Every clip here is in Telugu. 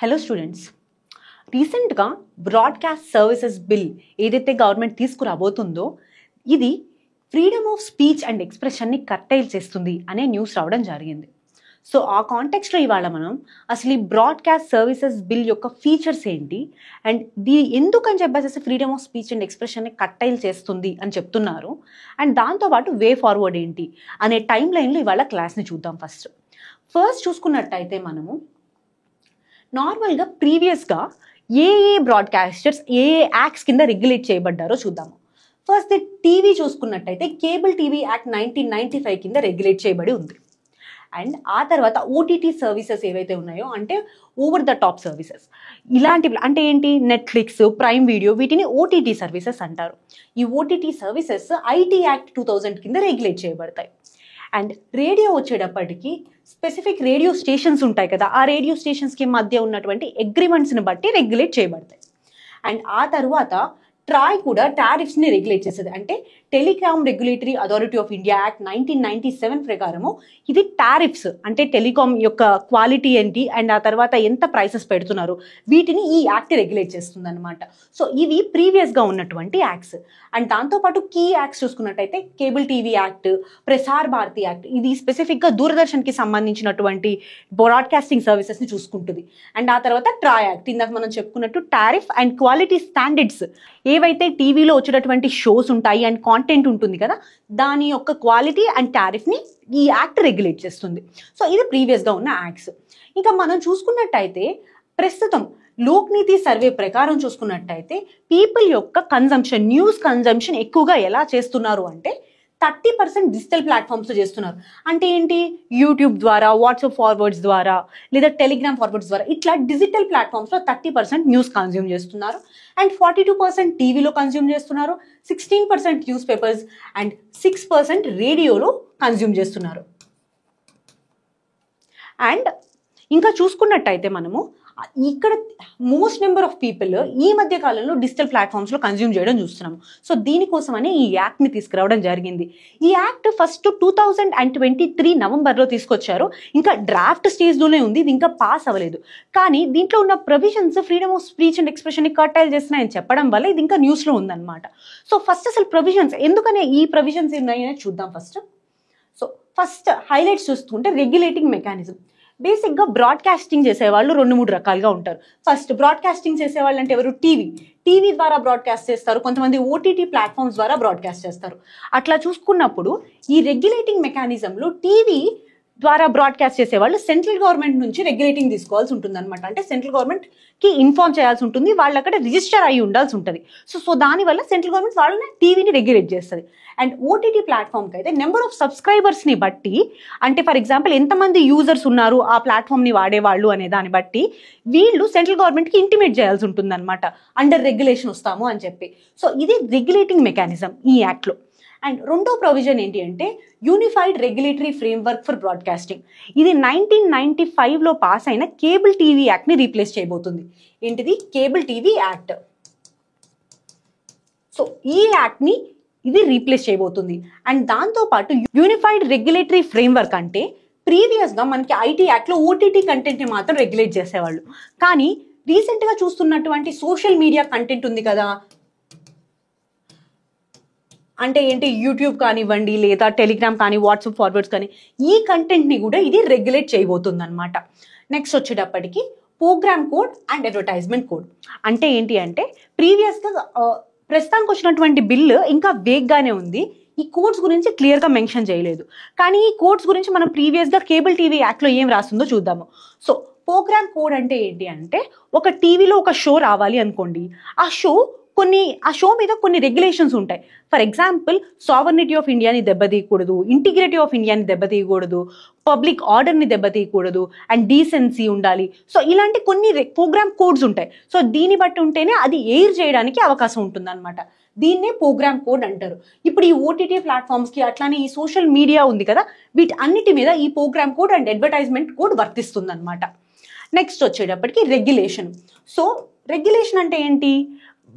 హలో స్టూడెంట్స్, రీసెంట్గా బ్రాడ్కాస్ట్ సర్వీసెస్ బిల్ ఏదైతే గవర్నమెంట్ తీసుకురాబోతుందో ఇది ఫ్రీడమ్ ఆఫ్ స్పీచ్ అండ్ ఎక్స్ప్రెషన్ని కర్టైల్ చేస్తుంది అనే న్యూస్ రావడం జరిగింది. సో ఆ కాంటెక్స్ట్లో ఇవాళ మనం అసలు ఈ బ్రాడ్కాస్ట్ సర్వీసెస్ బిల్ యొక్క ఫీచర్స్ ఏంటి అండ్ ఎందుకని చెప్పేసి ఫ్రీడమ్ ఆఫ్ స్పీచ్ అండ్ ఎక్స్ప్రెషన్ని కర్టైల్ చేస్తుంది అని చెప్తున్నారు అండ్ దాంతోపాటు వే ఫార్వర్డ్ ఏంటి అనే టైం లైన్లో ఇవాళ క్లాస్ని చూద్దాం. ఫస్ట్ చూసుకున్నట్టయితే మనము నార్మల్గా ప్రీవియస్గా ఏ బ్రాడ్కాస్టర్స్ ఏ యాక్ట్స్ కింద రెగ్యులేట్ చేయబడ్డారో చూద్దాము. ఫస్ట్ టీవీ చూసుకున్నట్టయితే కేబుల్ టీవీ యాక్ట్ 1995 కింద రెగ్యులేట్ చేయబడి ఉంది. అండ్ ఆ తర్వాత ఓటీటీ సర్వీసెస్ ఏవైతే ఉన్నాయో అంటే ఓవర్ ద టాప్ సర్వీసెస్ ఇలాంటివి అంటే ఏంటి, నెట్ఫ్లిక్స్, ప్రైమ్ వీడియో, వీటిని ఓటీటీ సర్వీసెస్ అంటారు. ఈ ఓటీటీ సర్వీసెస్ ఐటీ యాక్ట్ 2000 కింద రెగ్యులేట్ చేయబడతాయి. అండ్ రేడియో వచ్చేటప్పటికి స్పెసిఫిక్ రేడియో స్టేషన్స్ ఉంటాయి కదా, ఆ రేడియో స్టేషన్స్కి మధ్య ఉన్నటువంటి అగ్రిమెంట్స్ని బట్టి రెగ్యులేట్ చేయబడతాయి. అండ్ ఆ తర్వాత ట్రాయ్ కూడా టారిఫ్స్ని రెగ్యులేట్ చేసేది. అంటే telecom regulatory authority of India act 1997 ప్రకారము ఇది టారిఫ్స్ అంటే టెలికామ్ యొక్క క్వాలిటీ ఏంటి అండ్ ఆ తర్వాత ఎంత ప్రైసెస్ పెడుతున్నారు వీటిని ఈ యాక్ట్ రెగ్యులేట్ చేస్తుంది అనమాట. సో ఇవి ప్రీవియస్గా ఉన్నటువంటి యాక్ట్స్. అండ్ దాంతోపాటు కీ యాక్ట్స్ చూసుకున్నట్టయితే cable TV act, ప్రసార్ Bharati act, ఇది స్పెసిఫిక్గా దూరదర్శన్కి సంబంధించినటువంటి బ్రాడ్కాస్టింగ్ సర్వీసెస్ని చూసుకుంటుంది. అండ్ ఆ తర్వాత ట్రాయ్ యాక్ట్, ఇందాక మనం చెప్పుకున్నట్టు టారిఫ్ అండ్ క్వాలిటీ స్టాండర్డ్స్ ఏవైతే టీవీలో వచ్చేటటువంటి షోస్ ఉంటాయి అండ్ కాంటెంట్ ఉంటుంది కదా, దాని యొక్క క్వాలిటీ అండ్ టారిఫ్ని ఈ యాక్ట్ రెగ్యులేట్ చేస్తుంది. సో ఇది ప్రీవియస్గా ఉన్న యాక్ట్స్. ఇంకా మనం చూసుకున్నట్టయితే ప్రస్తుతం లోక్నీతి సర్వే ప్రకారం చూసుకున్నట్టయితే పీపుల్ యొక్క కన్జంప్షన్, న్యూస్ కన్జంప్షన్ ఎక్కువగా ఎలా చేస్తున్నారు అంటే 30% డిజిటల్ ప్లాట్ఫామ్స్లో చేస్తున్నారు. అంటే ఏంటి, యూట్యూబ్ ద్వారా, వాట్సాప్ ఫార్వర్డ్స్ ద్వారా లేదా టెలిగ్రామ్ ఫార్వర్డ్స్ ద్వారా ఇట్లా డిజిటల్ ప్లాట్ఫామ్స్లో 30% న్యూస్ కన్జ్యూమ్ చేస్తున్నారు. అండ్ 42% టీవీలో కన్జ్యూమ్ చేస్తున్నారు, 16% న్యూస్ పేపర్స్ అండ్ 6% రేడియోలో కన్జ్యూమ్ చేస్తున్నారు. అండ్ ఇంకా చూసుకున్నట్టయితే మనము ఇక్కడ మోస్ట్ నెంబర్ ఆఫ్ పీపుల్ ఈ మధ్య కాలంలో డిజిటల్ ప్లాట్ఫామ్స్లో కన్జ్యూమ్ చేయడం చూస్తున్నాము. సో దీనికోసమని ఈ యాక్ట్ని తీసుకురావడం జరిగింది. ఈ యాక్ట్ ఫస్ట్ 2023 నవంబర్లో తీసుకొచ్చారు. ఇంకా డ్రాఫ్ట్ స్టేజ్లోనే ఉంది, ఇది ఇంకా పాస్ అవ్వలేదు. కానీ దీంట్లో ఉన్న provisions freedom of speech and ఎక్స్ప్రెషన్ని కర్టైల్ చేస్తున్నాయని చెప్పడం వల్ల ఇది ఇంకా న్యూస్లో ఉందన్నమాట. సో ఫస్ట్ అసలు ప్రొవిజన్స్ ఎందుకనే ఈ ప్రొవిజన్స్ ఉన్నాయని చూద్దాం. ఫస్ట్ హైలైట్స్ చూస్తుంటే రెగ్యులేటింగ్ మెకానిజం. బేసిక్గా బ్రాడ్కాస్టింగ్ చేసేవాళ్ళు 2-3 రకాలుగా ఉంటారు. ఫస్ట్ బ్రాడ్కాస్టింగ్ చేసేవాళ్ళు అంటే ఎవరు, టీవీ ద్వారా బ్రాడ్కాస్ట్ చేస్తారు, కొంతమంది ఓటీటీ ప్లాట్ఫామ్స్ ద్వారా బ్రాడ్కాస్ట్ చేస్తారు. అట్లా చూసుకున్నప్పుడు ఈ రెగ్యులేటింగ్ మెకానిజంలో టీవీ ద్వారా బ్రాడ్కాస్ట్ చేసేవాళ్ళు సెంట్రల్ గవర్నమెంట్ నుంచి రెగ్యులేటింగ్ తీసుకోవాల్సి ఉంటుంది అనమాట. అంటే సెంట్రల్ గవర్నమెంట్కి ఇన్ఫార్మ్ చేయాల్సి ఉంటుంది, వాళ్ళు అక్కడ రిజిస్టర్ అయ్యి ఉండాల్సి ఉంటుంది. సో దానివల్ల సెంట్రల్ గవర్నమెంట్ వాళ్ళని టీవీని రెగ్యులేట్ చేస్తుంది. అండ్ ఓటీటీ ప్లాట్ఫామ్కి అయితే నెంబర్ ఆఫ్ సబ్స్క్రైబర్స్ని బట్టి, అంటే ఫర్ ఎగ్జాంపుల్ ఎంతమంది యూజర్స్ ఉన్నారు ఆ ప్లాట్ఫామ్ని వాడేవాళ్ళు అనే దాన్ని బట్టి వీళ్ళు సెంట్రల్ గవర్నమెంట్కి ఇంటిమేట్ చేయాల్సి ఉంటుంది అనమాట, అండర్ రెగ్యులేషన్ వస్తాము అని చెప్పి. సో ఇది రెగ్యులేటింగ్ మెకానిజం ఈ యాక్ట్లో. అండ్ రెండో ప్రొవిజన్ ఏంటి అంటే unified regulatory framework for broadcasting. ఇది 1995లో పాస్ అయిన కేబుల్ టీవీ యాక్ట్ని రీప్లేస్ చేయబోతుంది. ఏంటిది, కేబుల్ టీవీ యాక్ట్. సో ఈ యాక్ట్ని ఇది రీప్లేస్ చేయబోతుంది. అండ్ దాంతోపాటు యూనిఫైడ్ రెగ్యులేటరీ ఫ్రేమ్వర్క్ అంటే ప్రీవియస్గా మనకి ఐటీ యాక్ట్లో ఓటీటీ కంటెంట్ని మాత్రం రెగ్యులేట్ చేసేవాళ్ళు. కానీ రీసెంట్గా చూస్తున్నటువంటి సోషల్ మీడియా కంటెంట్ ఉంది కదా, అంటే ఏంటి, యూట్యూబ్ కానివ్వండి లేదా టెలిగ్రామ్ కానీ వాట్సాప్ ఫార్వర్డ్స్ కానీ, ఈ కంటెంట్ని కూడా ఇది రెగ్యులేట్ చేయబోతుంది అనమాట. నెక్స్ట్ వచ్చేటప్పటికి programme code and advertisement code. అంటే ఏంటి అంటే ప్రీవియస్గా ప్రస్తుతానికి వచ్చినటువంటి బిల్లు ఇంకా వేగ్గానే ఉంది, ఈ కోడ్స్ గురించి క్లియర్గా మెన్షన్ చేయలేదు. కానీ ఈ కోడ్స్ గురించి మనం ప్రీవియస్గా కేబుల్ టీవీ యాక్ట్లో ఏం రాస్తుందో చూద్దాము. సో ప్రోగ్రామ్ కోడ్ అంటే ఏంటి అంటే ఒక టీవీలో ఒక షో రావాలి అనుకోండి, ఆ షో మీద కొన్ని రెగ్యులేషన్స్ ఉంటాయి. ఫర్ ఎగ్జాంపుల్ సావర్నిటీ ఆఫ్ ఇండియాని దెబ్బతీయకూడదు, ఇంటిగ్రిటీ ఆఫ్ ఇండియాని దెబ్బతీయకూడదు, పబ్లిక్ ఆర్డర్ని దెబ్బతీయకూడదు అండ్ డీసెన్సీ ఉండాలి. సో ఇలాంటి కొన్ని ప్రోగ్రామ్ కోడ్స్ ఉంటాయి. సో దీన్ని బట్టి ఉంటేనే అది ఎయిర్ చేయడానికి అవకాశం ఉంటుంది అనమాట. దీన్నే ప్రోగ్రామ్ కోడ్ అంటారు. ఇప్పుడు ఈ ఓటీటీ ప్లాట్ఫామ్స్కి అట్లానే ఈ సోషల్ మీడియా ఉంది కదా, వీటి అన్నిటి మీద ఈ programme code and advertisement code వర్తిస్తుంది అనమాట. నెక్స్ట్ వచ్చేటప్పటికి రెగ్యులేషన్. సో రెగ్యులేషన్ అంటే ఏంటి,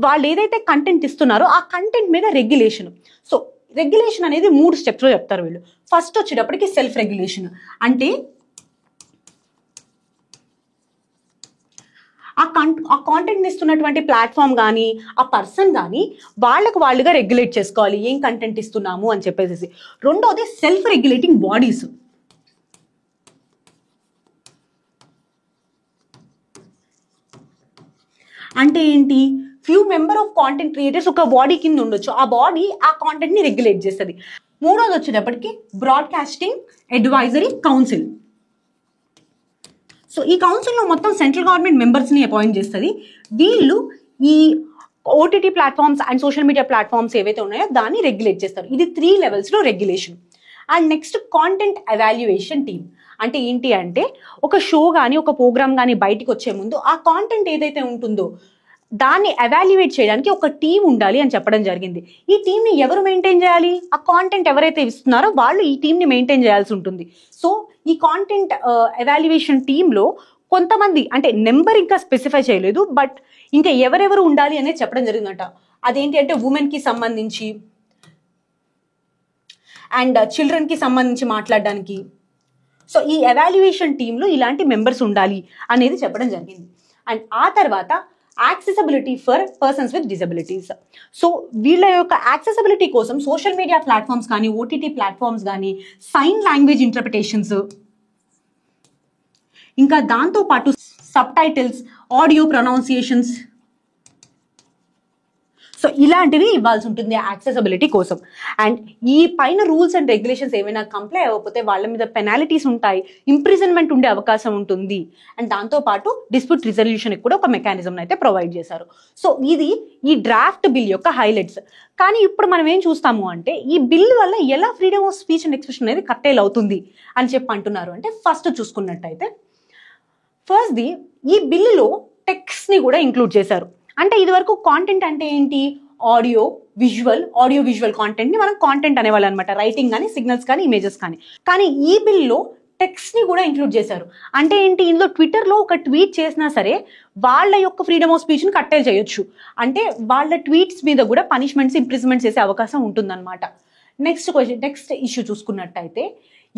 వాళ్ళు ఏదైతే కంటెంట్ ఇస్తున్నారో ఆ కంటెంట్ మీద రెగ్యులేషన్. సో రెగ్యులేషన్ అనేది 3 స్టెప్స్లో చెప్తారు వీళ్ళు. ఫస్ట్ వచ్చేటప్పటికి సెల్ఫ్ రెగ్యులేషన్. అంటే ఆ కాంటెంట్ ఇస్తున్నటువంటి ప్లాట్ఫామ్ కానీ ఆ పర్సన్ కానీ వాళ్ళుగా రెగ్యులేట్ చేసుకోవాలి ఏం కంటెంట్ ఇస్తున్నాము అని చెప్పేసి. రెండోది సెల్ఫ్ రెగ్యులేటింగ్ బాడీస్. అంటే ఏంటి, few member of content creators ఒక బాడీ కింద ఉండొచ్చు, ఆ బాడీ ఆ కాంటెంట్ ని రెగ్యులేట్ చేస్తుంది. మూడోది వచ్చేటప్పటికి బ్రాడ్కాస్టింగ్ అడ్వైజరీ కౌన్సిల్. సో ఈ కౌన్సిల్లో మొత్తం సెంట్రల్ గవర్నమెంట్ మెంబర్స్ని అపాయింట్ చేస్తుంది. వీళ్ళు ఈ OTT platforms and social media platforms ఏవైతే ఉన్నాయో దాన్ని రెగ్యులేట్ చేస్తారు. ఇది 3 లెవెల్స్లో regulation. And next content evaluation team. అంటే ఏంటి అంటే ఒక షో కానీ ఒక ప్రోగ్రామ్ కానీ బయటికి వచ్చే ముందు ఆ కాంటెంట్ ఏదైతే ఉంటుందో దాన్ని ఎవాల్యుయేట్ చేయడానికి ఒక టీం ఉండాలి అని చెప్పడం జరిగింది. ఈ టీంని ఎవరు మెయింటైన్ చేయాలి, ఆ కాంటెంట్ ఎవరైతే ఇస్తున్నారో వాళ్ళు ఈ టీంని మెయింటైన్ చేయాల్సి ఉంటుంది. సో ఈ కాంటెంట్ ఎవాల్యుయేషన్ టీంలో కొంతమంది, అంటే నెంబర్ ఇంకా స్పెసిఫై చేయలేదు, బట్ ఇంకా ఎవరెవరు ఉండాలి అనేది చెప్పడం జరిగిందట. అదేంటి అంటే ఉమెన్కి సంబంధించి అండ్ చిల్డ్రన్కి సంబంధించి మాట్లాడడానికి. సో ఈ ఎవాల్యుయేషన్ టీంలో ఇలాంటి మెంబర్స్ ఉండాలి అనేది చెప్పడం జరిగింది. అండ్ ఆ తర్వాత accessibility for persons with disabilities. So వీళ్ళ యొక్క యాక్సెసిబిలిటీ కోసం సోషల్ మీడియా ప్లాట్ఫామ్స్ కానీ ఓటీటీ ప్లాట్ఫామ్స్ కానీ సైన్ లాంగ్వేజ్ ఇంటర్ప్రిటేషన్స్, ఇంకా దాంతోపాటు sub titles, audio pronunciations, so ఇలాంటివి ఇవ్వాల్సి ఉంటుంది యాక్సెసిబిలిటీ కోసం. అండ్ ఈ పైన రూల్స్ అండ్ రెగ్యులేషన్స్ ఏమైనా కంప్లై అవ్వకపోతే వాళ్ళ మీద పెనాలిటీస్ ఉంటాయి, ఇంప్రిజన్మెంట్ ఉండే అవకాశం ఉంటుంది. అండ్ దాంతోపాటు డిస్ప్యూట్ రిజల్యూషన్కి కూడా ఒక మెకానిజం అయితే ప్రొవైడ్ చేశారు. సో ఇది ఈ డ్రాఫ్ట్ బిల్ యొక్క హైలైట్స్. కానీ ఇప్పుడు మనం ఏం చూస్తాము అంటే ఈ బిల్ వల్ల ఎలా freedom of speech and expression అనేది కట్టేల్ అవుతుంది అని చెప్పి అంటున్నారు. అంటే ఫస్ట్ చూసుకున్నట్టయితే ఫస్ట్ది ఈ బిల్లులో టెక్స్ట్ని కూడా ఇంక్లూడ్ చేశారు. అంటే ఇది వరకు కాంటెంట్ అంటే ఏంటి, ఆడియో విజువల్ కాంటెంట్ని మనం కాంటెంట్ అనేవాళ్ళు అనమాట, రైటింగ్ కానీ సిగ్నల్స్ కానీ ఇమేజెస్ కానీ. కానీ ఈ బిల్లో టెక్స్ట్ని కూడా ఇంక్లూడ్ చేశారు. అంటే ఏంటి, ఇందులో ట్విట్టర్లో ఒక ట్వీట్ చేసినా సరే వాళ్ళ యొక్క ఫ్రీడమ్ ఆఫ్ స్పీచ్ని కట్టేల్ చేయొచ్చు. అంటే వాళ్ళ ట్వీట్స్ మీద కూడా పనిష్మెంట్స్, ఇంప్రిజ్మెంట్స్ చేసే అవకాశం ఉంటుందన్నమాట. నెక్స్ట్ ఇష్యూ చూసుకున్నట్టయితే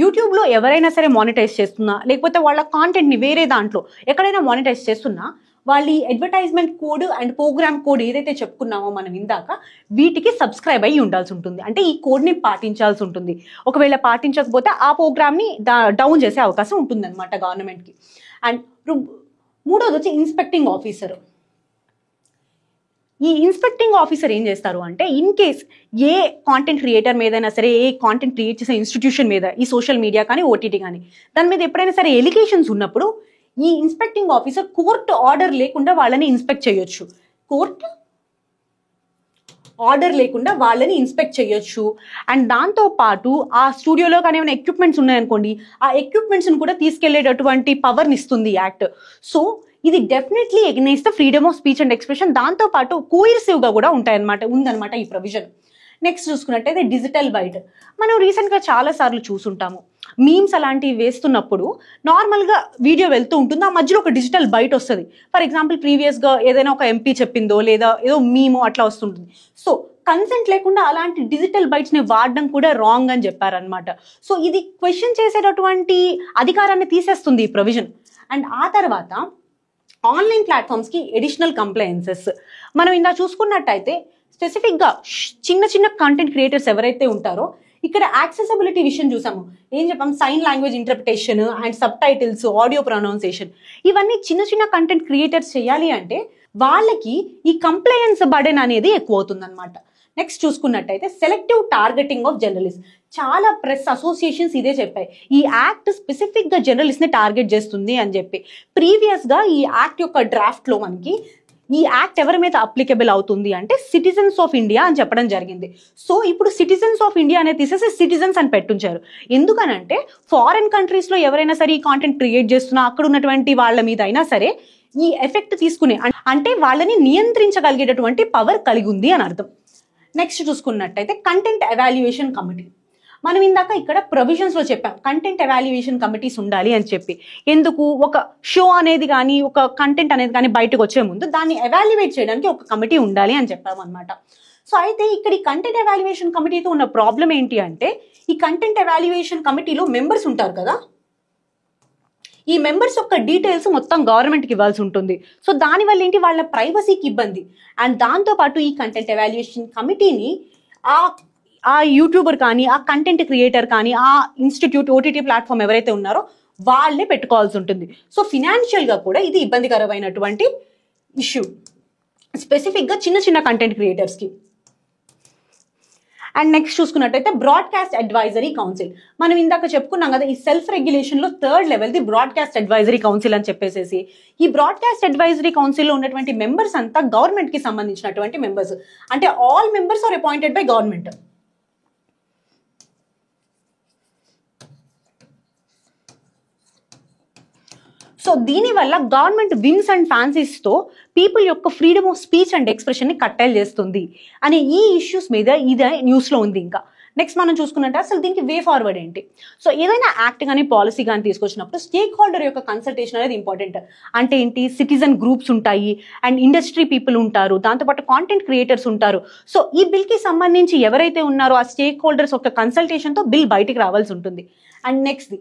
యూట్యూబ్లో ఎవరైనా సరే మానిటైజ్ చేస్తున్నా, లేకపోతే వాళ్ళ కాంటెంట్ని వేరే దాంట్లో ఎక్కడైనా మానిటైజ్ చేస్తున్నా వాళ్ళ advertisement code and programme code ఏదైతే చెప్పుకున్నామో మనం ఇందాక, వీటికి సబ్స్క్రైబ్ అయ్యి ఉండాల్సి ఉంటుంది. అంటే ఈ కోడ్ని పాటించాల్సి ఉంటుంది. ఒకవేళ పాటించకపోతే ఆ ప్రోగ్రామ్ని డౌన్ చేసే అవకాశం ఉంటుంది అనమాట గవర్నమెంట్కి. అండ్ మూడోది వచ్చి ఇన్స్పెక్టింగ్ ఆఫీసర్. ఈ ఇన్స్పెక్టింగ్ ఆఫీసర్ ఏం చేస్తారు అంటే in case A content creator మీదైనా సరే, ఏ కాంటెంట్ క్రియేట్ చేసే ఇన్స్టిట్యూషన్ మీద, ఈ సోషల్ మీడియా కానీ ఓటీటీ కానీ, దాని మీద ఎప్పుడైనా సరే ఎలిగేషన్స్ ఉన్నప్పుడు ఈ ఇన్స్పెక్టింగ్ ఆఫీసర్ కోర్టు ఆర్డర్ లేకుండా వాళ్ళని ఇన్స్పెక్ట్ చేయొచ్చు. కోర్టు ఆర్డర్ లేకుండా వాళ్ళని ఇన్స్పెక్ట్ చేయొచ్చు. అండ్ దాంతోపాటు ఆ స్టూడియోలో కానీ ఏమైనా ఎక్విప్మెంట్స్ ఉన్నాయనుకోండి, ఆ ఎక్విప్మెంట్స్ని కూడా తీసుకెళ్లేటటువంటి పవర్ని ఇస్తుంది యాక్ట్. సో ఇది definitely against the freedom of speech and expression. దాంతోపాటు కోయిర్సివ్గా కూడా ఉందన్నమాట ఈ ప్రొవిజన్. నెక్స్ట్ చూసుకున్నట్టయితే డిజిటల్ బైట్. మనం రీసెంట్గా చాలాసార్లు చూసుంటాము, మీమ్స్ అలాంటివి వేస్తున్నప్పుడు నార్మల్గా వీడియో వెళ్తూ ఉంటుంది, ఆ మధ్యలో ఒక డిజిటల్ బైట్ వస్తుంది. ఫర్ ఎగ్జాంపుల్ ప్రీవియస్గా ఏదైనా ఒక ఎంపీ చెప్పిందో లేదా ఏదో మీమో అట్లా వస్తుంటుంది. సో కన్సెంట్ లేకుండా అలాంటి డిజిటల్ బైట్స్ని వాడడం కూడా రాంగ్ అని చెప్పారనమాట. సో ఇది క్వశ్చన్ చేసేటటువంటి అధికారాన్ని తీసేస్తుంది ఈ ప్రొవిజన్. అండ్ ఆ తర్వాత ఆన్లైన్ ప్లాట్ఫామ్స్కి ఎడిషనల్ కంప్లైన్సెస్. మనం ఇందా చూసుకున్నట్టయితే స్పెసిఫిక్గా చిన్న కంటెంట్ క్రియేటర్స్ ఎవరైతే ఉంటారో ఇక్కడ యాక్సెసిబిలిటీ విషయం చూసాము. ఏం చెప్పాం, sign language interpretation and subtitles, audio pronunciation, ఇవన్నీ చిన్న కంటెంట్ క్రియేటర్స్ చేయాలి అంటే వాళ్ళకి ఈ కంప్లైన్స్ బర్డెన్ అనేది ఎక్కువ అవుతుంది అనమాట. నెక్స్ట్ చూసుకున్నట్టయితే సెలెక్టివ్ టార్గెటింగ్ ఆఫ్ జర్నలిస్ట్. చాలా ప్రెస్ అసోసియేషన్స్ ఇదే చెప్పాయి, ఈ యాక్ట్ స్పెసిఫిక్గా జర్నలిస్ట్ని టార్గెట్ చేస్తుంది అని చెప్పి. ప్రీవియస్గా ఈ యాక్ట్ యొక్క డ్రాఫ్ట్లో మనకి ఈ యాక్ట్ ఎవరి మీద అప్లికబుల్ అవుతుంది అంటే సిటిజన్స్ ఆఫ్ ఇండియా అని చెప్పడం జరిగింది. సో ఇప్పుడు సిటిజన్స్ ఆఫ్ ఇండియా అనేది తీసేసి సిటిజన్స్ అని పెట్టుంచారు. ఎందుకనంటే ఫారెన్ కంట్రీస్లో ఎవరైనా సరే ఈ కాంటెంట్ క్రియేట్ చేస్తున్నా అక్కడ ఉన్నటువంటి వాళ్ళ మీద అయినా సరే ఈ ఎఫెక్ట్ తీసుకునే, అంటే వాళ్ళని నియంత్రించగలిగేటటువంటి పవర్ కలిగి ఉంది అని అర్థం. నెక్స్ట్ చూసుకున్నట్టయితే కంటెంట్ ఎవాల్యుయేషన్ కమిటీ. మనం ఇందాక ఇక్కడ ప్రొవిజన్స్లో చెప్పాం కంటెంట్ ఎవాల్యుయేషన్ కమిటీస్ ఉండాలి అని చెప్పి. ఎందుకు, ఒక షో అనేది కానీ ఒక కంటెంట్ అనేది కానీ బయటకు వచ్చే ముందు దాన్ని ఎవాల్యుయేట్ చేయడానికి ఒక కమిటీ ఉండాలి అని చెప్పాము అనమాట. సో అయితే ఇక్కడ ఈ కంటెంట్ ఎవాల్యుయేషన్ కమిటీతో ఉన్న ప్రాబ్లం ఏంటి అంటే ఈ కంటెంట్ ఎవాల్యుయేషన్ కమిటీలో మెంబర్స్ ఉంటారు కదా, ఈ మెంబర్స్ యొక్క డీటెయిల్స్ మొత్తం గవర్నమెంట్కి ఇవ్వాల్సి ఉంటుంది. సో దానివల్ల ఏంటి, వాళ్ళ ప్రైవసీకి ఇబ్బంది. అండ్ దాంతోపాటు ఈ కంటెంట్ ఎవాల్యుయేషన్ కమిటీని ఆ యూట్యూబర్ కానీ, ఆ కంటెంట్ క్రియేటర్ కానీ, ఆ ఇన్స్టిట్యూట్ ఓటీటీ ప్లాట్ఫామ్ ఎవరైతే ఉన్నారో వాళ్ళే పెట్టుకోవాల్సి ఉంటుంది. సో ఫినాన్షియల్గా కూడా ఇది ఇబ్బందికరమైనటువంటి ఇష్యూ, స్పెసిఫిక్గా చిన్న కంటెంట్ క్రియేటర్స్కి. అండ్ నెక్స్ట్ చూసుకున్నట్టయితే బ్రాడ్కాస్ట్ అడ్వైజరీ కౌన్సిల్. మనం ఇందాక చెప్పుకున్నాం కదా, ఈ సెల్ఫ్ రెగ్యులేషన్లో థర్డ్ లెవెల్ది బ్రాడ్కాస్ట్ అడ్వైజరీ కౌన్సిల్ అని చెప్పేసి. ఈ బ్రాడ్కాస్ట్ అడ్వైజరీ కౌన్సిల్లో ఉన్నటువంటి మెంబర్స్ అంతా గవర్నమెంట్కి సంబంధించినటువంటి మెంబర్స్, అంటే all members are appointed by government. So దీనివల్ల గవర్నమెంట్ వింగ్స్ అండ్ ఫ్యాన్సీస్తో పీపుల్ యొక్క ఫ్రీడమ్ ఆఫ్ స్పీచ్ అండ్ ఎక్స్ప్రెషన్ని కట్టైల్ చేస్తుంది అనే ఈ ఇష్యూస్ మీద ఇదే న్యూస్లో ఉంది. ఇంకా నెక్స్ట్ మనం చూసుకున్నట్టు అసలు దీనికి వే ఫార్వర్డ్ ఏంటి. సో ఏదైనా యాక్ట్ కానీ పాలసీ కానీ తీసుకొచ్చినప్పుడు స్టేక్ హోల్డర్ యొక్క కన్సల్టేషన్ అనేది ఇంపార్టెంట్. అంటే ఏంటి, సిటిజన్ గ్రూప్స్ ఉంటాయి అండ్ ఇండస్ట్రీ పీపుల్ ఉంటారు, దాంతోపాటు కాంటెంట్ క్రియేటర్స్ ఉంటారు. సో ఈ బిల్కి సంబంధించి ఎవరైతే ఉన్నారో ఆ స్టేక్ హోల్డర్స్ యొక్క కన్సల్టేషన్తో బిల్ బయటికి రావాల్సి ఉంటుంది. అండ్ నెక్స్ట్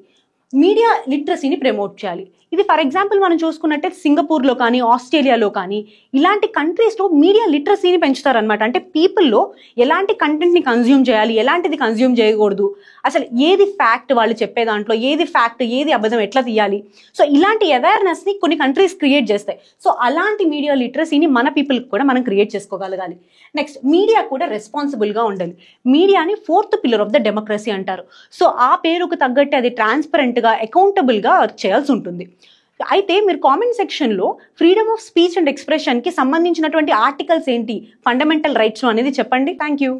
మీడియా లిటరసీని ప్రమోట్ చేయాలి. ఇది ఫర్ ఎగ్జాంపుల్ మనం చూసుకున్నట్టే సింగపూర్లో కానీ, ఆస్ట్రేలియాలో కానీ ఇలాంటి కంట్రీస్లో మీడియా లిటరసీని పెంచుతారనమాట. అంటే పీపుల్లో ఎలాంటి కంటెంట్ని కన్జ్యూమ్ చేయాలి, ఎలాంటిది కన్జ్యూమ్ చేయకూడదు, అసలు ఏది ఫ్యాక్ట్ వాళ్ళు చెప్పే దాంట్లో, ఏది ఫ్యాక్ట్ ఏది అబద్ధం ఎట్లా తీయాలి. సో ఇలాంటి అవేర్నెస్ని కొన్ని కంట్రీస్ క్రియేట్ చేస్తాయి. సో అలాంటి మీడియా లిటరసీని మన పీపుల్కి కూడా మనం క్రియేట్ చేసుకోగలగాలి. నెక్స్ట్ మీడియా కూడా రెస్పాన్సిబుల్గా ఉండాలి. మీడియాని fourth pillar of the democracy అంటారు. సో ఆ పేరుకు తగ్గట్టు అది ట్రాన్స్పరెంట్గా, అకౌంటబుల్గా చేయాల్సి ఉంటుంది. అయితే మీరు కామెంట్ సెక్షన్లో ఫ్రీడమ్ ఆఫ్ స్పీచ్ అండ్ ఎక్స్ప్రెషన్కి సంబంధించినటువంటి ఆర్టికల్స్ ఏంటి, ఫండమెంటల్ రైట్స్ అనేది చెప్పండి. Thank you.